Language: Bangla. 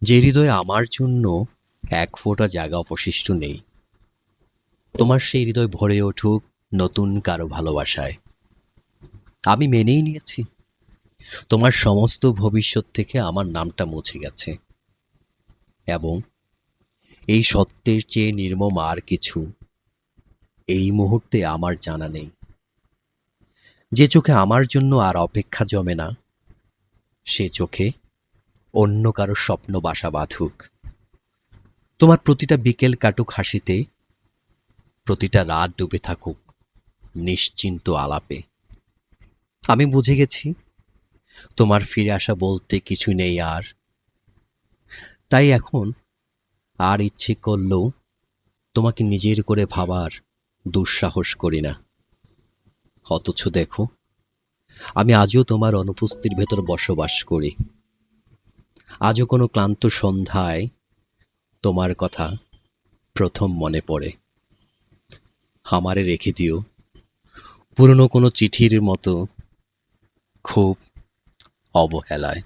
যে হৃদয়ে আমার জন্য এক ফোঁটা জায়গা অবশিষ্ট নেই, তোমার সেই হৃদয় ভরে উঠুক নতুন কারো ভালোবাসায়। আমি মেনেই নিয়েছি তোমার সমস্ত ভবিষ্যৎ থেকে আমার নামটা মুছে গেছে, এবং এই সত্যের চেয়ে নির্মম আর কিছু এই মুহূর্তে আমার জানা নেই। যে চোখে আমার জন্য আর অপেক্ষা জমে না, সে চোখে অন্য কারো স্বপ্ন বাসা বাঁধুক। তোমার প্রতিটা বিকেল কাটুক হাসিতে, প্রতিটা রাত ডুবে থাকুক নিশ্চিন্ত আলাপে। আমি বুঝে গেছি তোমার ফিরে আসা বলতে কিছু নেই আর, তাই এখন আর ইচ্ছে করলেও তোমাকে নিজের করে ভাবার দুঃসাহস করি না। অথচ দেখো, আমি আজও তোমার অনুপস্থিতির ভেতর বসবাস করি। আজও কোনো ক্লান্ত সন্ধ্যায় তোমার কথা প্রথম মনে পড়ে। আমারে রেখে দিও পুরনো কোনো চিঠির মতো, খুব অবহেলায়।